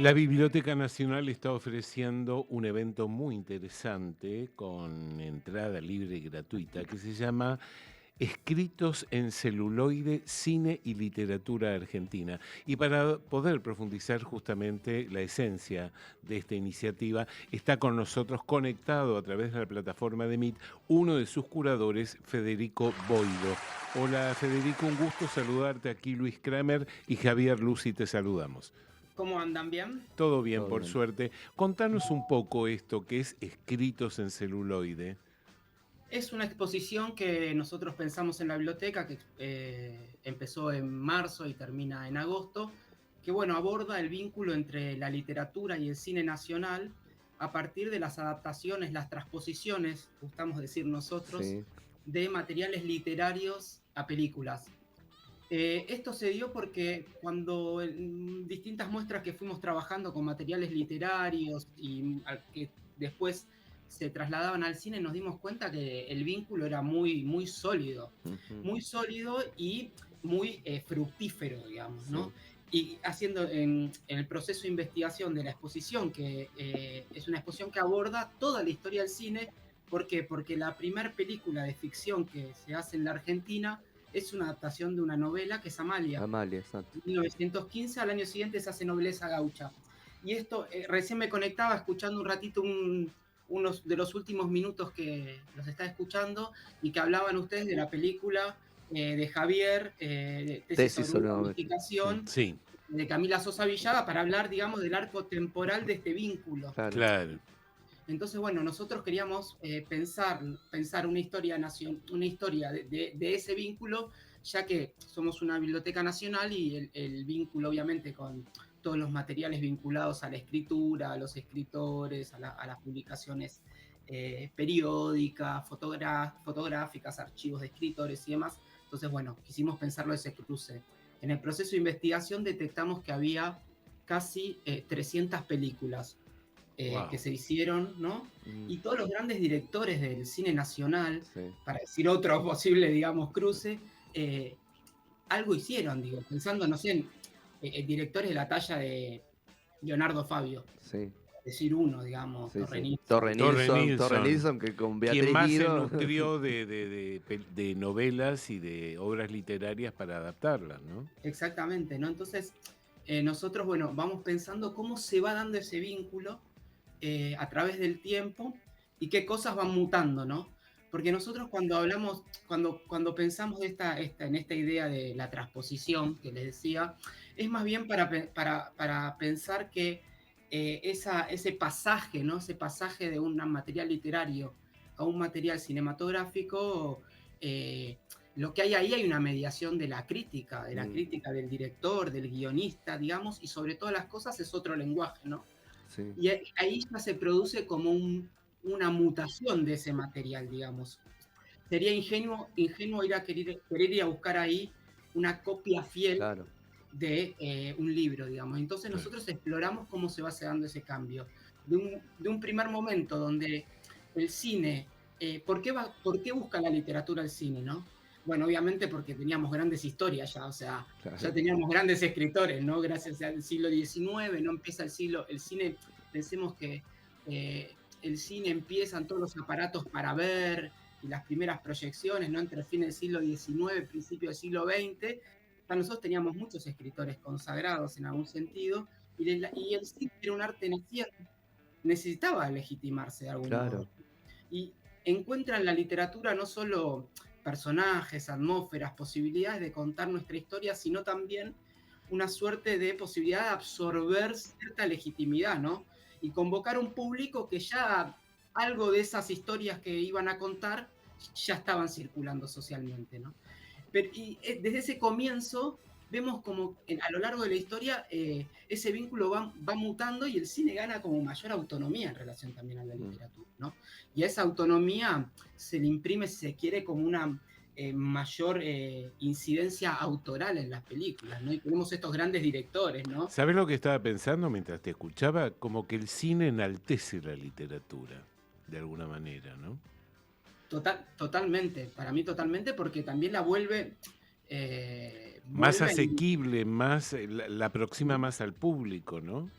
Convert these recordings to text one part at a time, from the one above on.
La Biblioteca Nacional está ofreciendo un evento muy interesante con entrada libre y gratuita que se llama Escritos en celuloide, cine y literatura argentina. Y para poder profundizar justamente la esencia de esta iniciativa, está con nosotros conectado a través de la plataforma de Meet uno de sus curadores, Federico Boido. Hola Federico, un gusto saludarte. Aquí Luis Kramer y Javier Lucy te saludamos. ¿Cómo andan? ¿Bien? Todo bien, Todo por bien. suerte. Contanos un poco esto que es Escritos en celuloide. Es una exposición que nosotros pensamos en la biblioteca, que empezó en marzo y termina en agosto, que bueno, aborda el vínculo entre la literatura y el cine nacional a partir de las adaptaciones, las transposiciones, gustamos decir nosotros, Sí, de materiales literarios a películas. Esto se dio porque cuando en distintas muestras que fuimos trabajando con materiales literarios y que después se trasladaban al cine, nos dimos cuenta que el vínculo era ujú, muy sólido y muy fructífero, digamos, ¿no? sí, Y haciendo en el proceso de investigación de la exposición, que es una exposición que aborda toda la historia del cine. ¿Por qué? Porque la primera película de ficción que se hace en la Argentina es una adaptación de una novela que es Amalia. Amalia, exacto. En 1915, al año siguiente se hace Nobleza Gaucha. Y esto, recién me conectaba escuchando un ratito unos de los últimos minutos que los estaba escuchando y que hablaban ustedes de la película de Javier, de Tesis Tesis sobre una sobre una sí, domesticación, Sí, de Camila Sosa Villada, para hablar, digamos, del arco temporal de este vínculo. claro, claro. Entonces, bueno, nosotros queríamos pensar una historia de ese vínculo, ya que somos una biblioteca nacional y el vínculo, obviamente, con todos los materiales vinculados a la escritura, a los escritores, a las publicaciones periódicas, fotográficas, archivos de escritores y demás. Entonces, bueno, quisimos pensarlo ese cruce. En el proceso de investigación detectamos que había casi 300 películas que Wow. se hicieron, ¿no? mm, Y todos los grandes directores del cine nacional, sí, para decir otro posible, digamos, cruce, eh, algo hicieron, digo, pensando, no sé, en directores de la talla de Leonardo Fabio, sí, decir uno, digamos, sí, sí. Torrenizo. Torre Torre Nilsson, Nilsson que con quien Beatriz más se Guido, nutrió de novelas y de obras literarias para adaptarlas, ¿no? Exactamente, ¿no? Entonces, nosotros, bueno, vamos pensando cómo se va dando ese vínculo a través del tiempo y qué cosas van mutando, ¿no? Porque nosotros cuando hablamos, cuando pensamos en esta idea de la transposición que les decía, es más bien para pensar que ese pasaje, ¿no? Ese pasaje de un material literario a un material cinematográfico, lo que hay ahí hay una mediación de la mm, crítica del director, del guionista, digamos, y sobre todas las cosas es otro lenguaje, ¿no? sí, Y ahí ya se produce como una mutación de ese material, digamos. Sería ingenuo querer ir a buscar ahí una copia fiel claro, de un libro, digamos. Entonces Claro. nosotros exploramos cómo se va dando ese cambio. De un primer momento donde el cine, ¿por qué busca la literatura el cine, no? Bueno, obviamente porque teníamos grandes historias ya, o sea, ya claro, teníamos grandes escritores, ¿no? Gracias al siglo XIX, no empieza el cine, pensemos que el cine empiezan todos los aparatos para ver y las primeras proyecciones, ¿no? Entre el fin del siglo XIX, principio del siglo XX, nosotros teníamos muchos escritores consagrados en algún sentido, y el cine era un arte naciente, necesitaba legitimarse de algún modo. claro, Y encuentra en la literatura no solo personajes, atmósferas, posibilidades de contar nuestra historia, sino también una suerte de posibilidad de absorber cierta legitimidad, ¿no? Y convocar un público que ya algo de esas historias que iban a contar ya estaban circulando socialmente, ¿no? Desde ese comienzo vemos como a lo largo de la historia ese vínculo va mutando y el cine gana como mayor autonomía en relación también a la mm, literatura, ¿no? Y a esa autonomía se le imprime, si se quiere, como una mayor incidencia autoral en las películas, ¿no? Y tenemos estos grandes directores, ¿no? ¿Sabes lo que estaba pensando mientras te escuchaba? Como que el cine enaltece la literatura, de alguna manera, ¿no? Totalmente, para mí totalmente, porque también la Más vuelve asequible, más, la aproxima más al público, ¿no?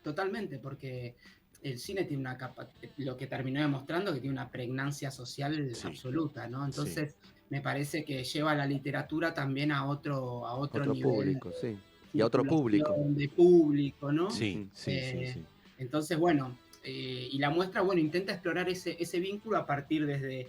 totalmente, porque el cine tiene una capa, lo que terminó demostrando que tiene una pregnancia social Sí, absoluta, ¿no? sí, Entonces, me parece que lleva la literatura también a otro Otro nivel público, sí. Y a otro público. circulación de público, ¿no? sí, Ujú. sí, sí, sí. Entonces, bueno, y la muestra, bueno, intenta explorar ese vínculo a partir desde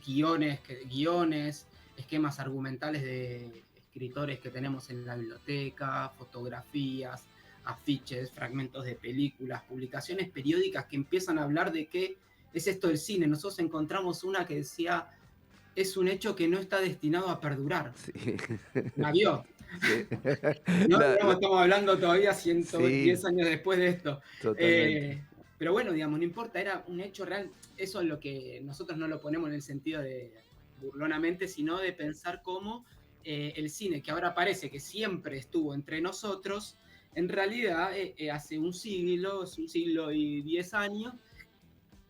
guiones, esquemas argumentales de escritores que tenemos en la biblioteca, fotografías, afiches, fragmentos de películas, publicaciones periódicas que empiezan a hablar de qué es esto del cine. Nosotros encontramos una que decía, es un hecho que no está destinado a perdurar. Sí. La vio. Sí. No, La- digamos, la- estamos hablando todavía 110 sí, años después de esto. totalmente. Pero bueno, digamos, no importa, era un hecho real. Eso es lo que nosotros no lo ponemos en el sentido de burlonamente, sino de pensar cómo el cine, que ahora parece que siempre estuvo entre nosotros, en realidad hace un siglo y 10 años,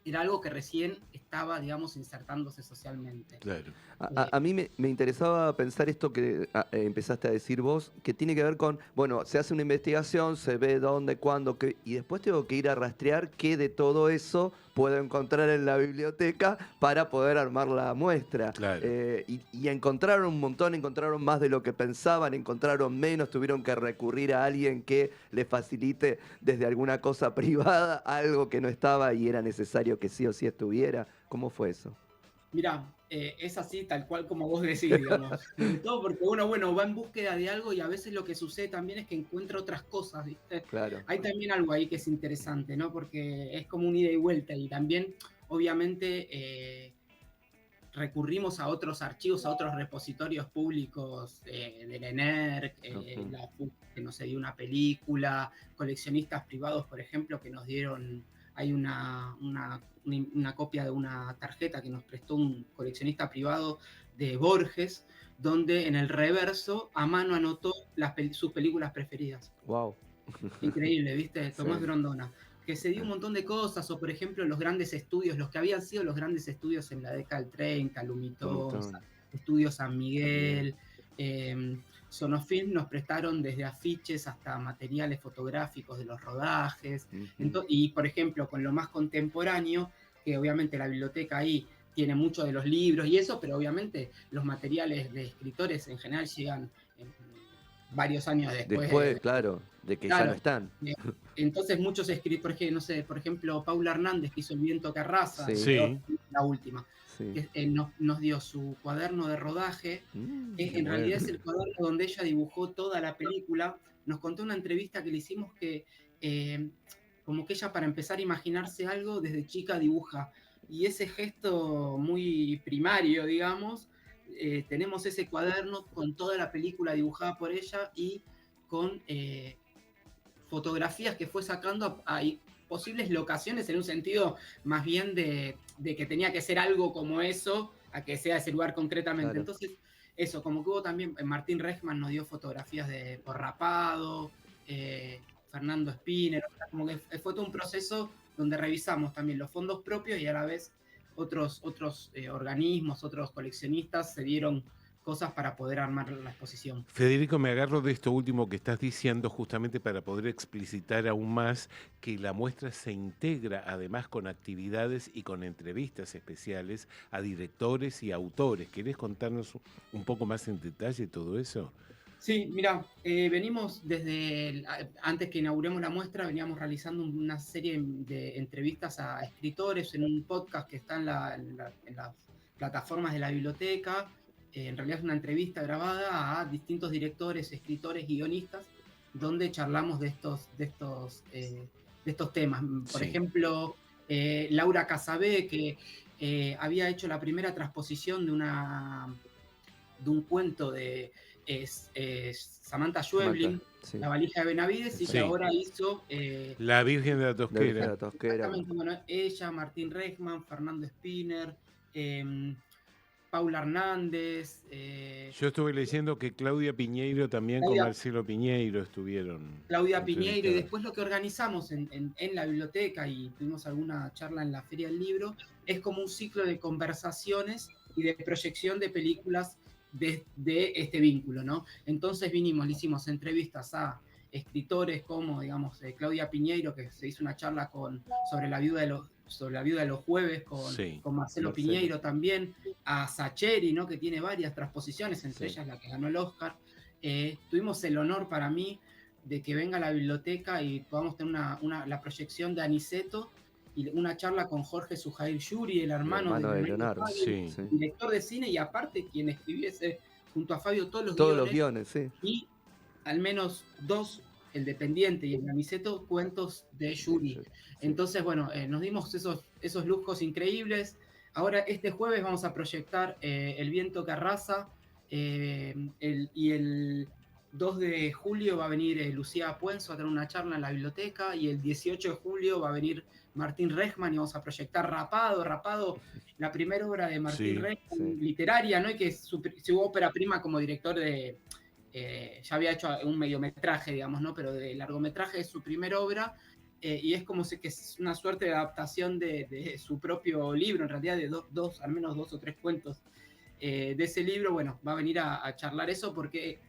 era algo que recién estaba, digamos, insertándose socialmente. Claro. A mí me interesaba pensar esto que empezaste a decir vos, que tiene que ver con, bueno, se hace una investigación, se ve dónde, cuándo, qué, y después tengo que ir a rastrear qué de todo eso puedo encontrar en la biblioteca para poder armar la muestra. Claro. Y encontraron un montón, encontraron más de lo que pensaban, encontraron menos, tuvieron que recurrir a alguien que les facilite desde alguna cosa privada algo que no estaba y era necesario que sí o sí estuviera. ¿Cómo fue eso? Mira, es así tal cual como vos decís, digamos. Sobre todo porque uno, bueno, va en búsqueda de algo y a veces lo que sucede también es que encuentra otras cosas, ¿viste? Claro. Hay también algo ahí que es interesante, ¿no? Porque es como un ida y vuelta y también, obviamente, recurrimos a otros archivos, a otros repositorios públicos del ENERC, Ujú. la FUC que nos dio una película, coleccionistas privados, por ejemplo, que nos dieron, hay una copia de una tarjeta que nos prestó un coleccionista privado de Borges, donde en el reverso a mano anotó sus películas preferidas. Wow. Increíble, ¿viste? Tomás Sí. Grondona. Que se dio un montón de cosas, o por ejemplo los grandes estudios, los que habían sido los grandes estudios en la década del 30, Lumitón, Lumitón. Estudios San Miguel, Sonofilm nos prestaron desde afiches hasta materiales fotográficos de los rodajes. Ujú. Y por ejemplo, con lo más contemporáneo, que obviamente la biblioteca ahí tiene muchos de los libros y eso, pero obviamente los materiales de escritores en general llegan varios años después. Después, claro, de que ya no están. Entonces muchos escritores, no sé, por ejemplo, Paula Hernández, que hizo El viento que arrasa, Sí. la última, Sí. que nos dio su cuaderno de rodaje, Qué en realidad bueno. es el cuaderno donde ella dibujó toda la película. Nos contó una entrevista que le hicimos que como que ella para empezar a imaginarse algo desde chica dibuja, y ese gesto muy primario, digamos, tenemos ese cuaderno con toda la película dibujada por ella y con fotografías que fue sacando a posibles locaciones en un sentido más bien de que tenía que ser algo como eso, a que sea ese lugar concretamente. Claro. Entonces, eso, como que hubo también, Martín Rechman nos dio fotografías de Por Rapado, Fernando Spinner, como que fue todo un proceso donde revisamos también los fondos propios y a la vez otros organismos, otros coleccionistas se dieron cosas para poder armar la exposición. Federico, me agarro de esto último que estás diciendo justamente para poder explicitar aún más que la muestra se integra además con actividades y con entrevistas especiales a directores y autores. ¿Querés contarnos un poco más en detalle todo eso? Sí, mira, venimos desde, antes que inauguremos la muestra, veníamos realizando una serie de entrevistas a escritores en un podcast que está en las plataformas de la biblioteca. En realidad es una entrevista grabada a distintos directores, escritores, guionistas, donde charlamos de estos temas. Por ejemplo, Laura Casabé, que había hecho la primera transposición de un cuento de Samantha Schweblin, sí. La valija de Benavides, y que ahora hizo La Virgen de la Tosquera. La Virgen de la Tosquera. Exactamente, bueno, ella, Martín Rechman, Fernando Spinner, Paula Hernández. Yo estuve leyendo que Claudia Piñeiro también con Marcelo Piñeiro estuvieron. Claudia Piñeiro, y después lo que organizamos en la biblioteca, y tuvimos alguna charla en la Feria del Libro, es como un ciclo de conversaciones y de proyección de películas de este vínculo, ¿no? Entonces le hicimos entrevistas a escritores como, digamos, Claudia Piñeiro, que se hizo una charla sobre la viuda de los jueves Sí, con Marcelo Piñeiro también, a Sacheri, ¿no? Que tiene varias transposiciones, entre Sí. ellas la que ganó el Oscar. Tuvimos el honor para mí de que venga a la biblioteca y podamos tener la proyección de Aniceto y una charla con Jorge Sujair Yuri, el hermano de Leonardo. Sí. director de cine y aparte quien escribiese junto a Fabio todos los guiones, sí. y al menos 2, el de Pendiente y el de Aniceto, cuentos de Yuri. Sí. Entonces, bueno, nos dimos esos lujos increíbles. Ahora, este jueves vamos a proyectar El viento que arrasa, y el 2 de julio va a venir Lucía Puenzo a tener una charla en la biblioteca, y el 18 de julio va a venir Martín Rejman y vamos a proyectar Rapado, la primera obra de Martín Rejman, literaria, ¿no? Y que es su ópera prima como director de... ya había hecho un mediometraje, digamos, ¿no? Pero de largometraje es su primera obra, y es como que es una suerte de adaptación de su propio libro, en realidad de al menos 2 o 3 cuentos de ese libro. Bueno, va a venir a charlar eso porque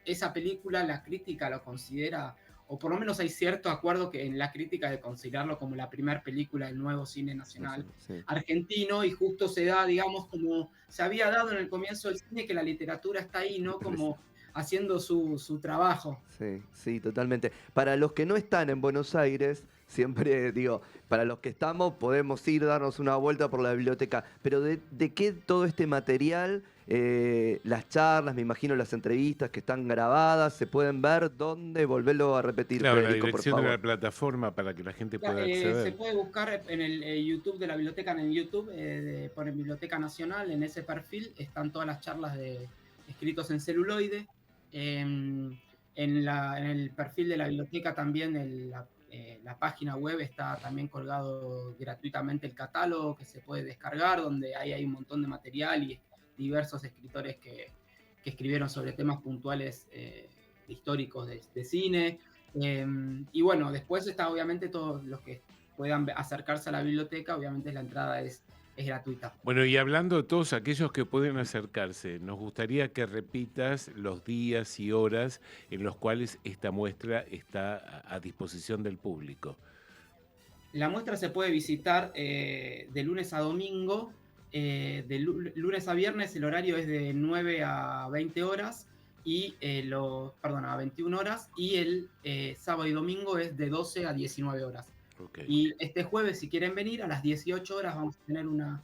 esa película la crítica lo considera, o por lo menos hay cierto acuerdo que en la crítica de considerarlo como la primera película del nuevo cine nacional argentino, y justo se da, digamos, como se había dado en el comienzo del cine, que la literatura está ahí, ¿no? Como haciendo su trabajo. Sí, totalmente. Para los que no están en Buenos Aires, siempre digo, para los que estamos podemos ir, darnos una vuelta por la biblioteca, pero ¿de qué todo este material, las charlas, me imagino las entrevistas que están grabadas, se pueden ver? ¿Dónde? Volverlo a repetir, Claro, Federico, la dirección por de favor. la plataforma para que la gente pueda acceder. Se puede buscar en el YouTube de la biblioteca, en YouTube, ponen Biblioteca Nacional, en ese perfil están todas las charlas escritos en celuloide. En el perfil de la biblioteca también, la página web, está también colgado gratuitamente el catálogo que se puede descargar, donde hay un montón de material y diversos escritores que escribieron sobre temas puntuales históricos de cine. Y bueno, después está obviamente todos los que puedan acercarse a la biblioteca, obviamente la entrada es gratuita. Bueno, y hablando de todos aquellos que pueden acercarse, nos gustaría que repitas los días y horas en los cuales esta muestra está a disposición del público. La muestra se puede visitar de lunes a domingo, de lunes a viernes el horario es de 9 a 20 horas, y a 21 horas, y el sábado y domingo es de 12 a 19 horas. Okay. Y este jueves, si quieren venir, a las 18 horas vamos a tener una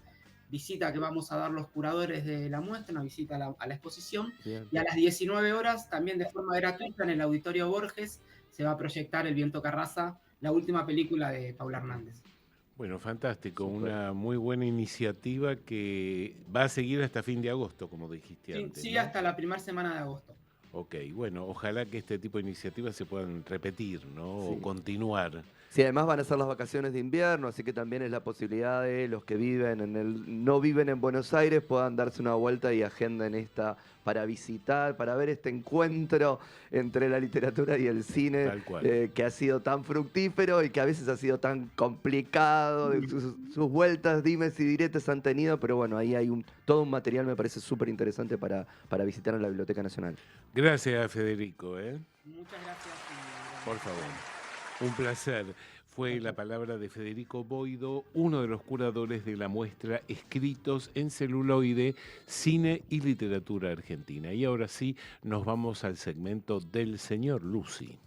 visita que vamos a dar los curadores de la muestra, una visita a la exposición. Bien. Y a las 19 horas, también de forma gratuita, en el Auditorio Borges, se va a proyectar El viento que arrasa, la última película de Paula Hernández. Bueno, fantástico, Super. Una muy buena iniciativa que va a seguir hasta fin de agosto, como dijiste antes. Sí, ¿no? hasta la primera semana de agosto. Ok, bueno, ojalá que este tipo de iniciativas se puedan repetir, ¿no? Sí. O continuar. Sí, además van a ser las vacaciones de invierno, así que también es la posibilidad de los que no viven en Buenos Aires puedan darse una vuelta y agenden esta para visitar, para ver este encuentro entre la literatura y el cine, Tal cual. que ha sido tan fructífero y que a veces ha sido tan complicado. Sus vueltas, dimes y diretes han tenido, pero bueno, ahí hay todo un material, me parece súper interesante para visitar en la Biblioteca Nacional. Gracias, Federico. Muchas gracias. Por favor. Un placer. Fue la palabra de Federico Boido, uno de los curadores de la muestra Escritos en celuloide, cine y literatura argentina. Y ahora sí, nos vamos al segmento del señor Lucy.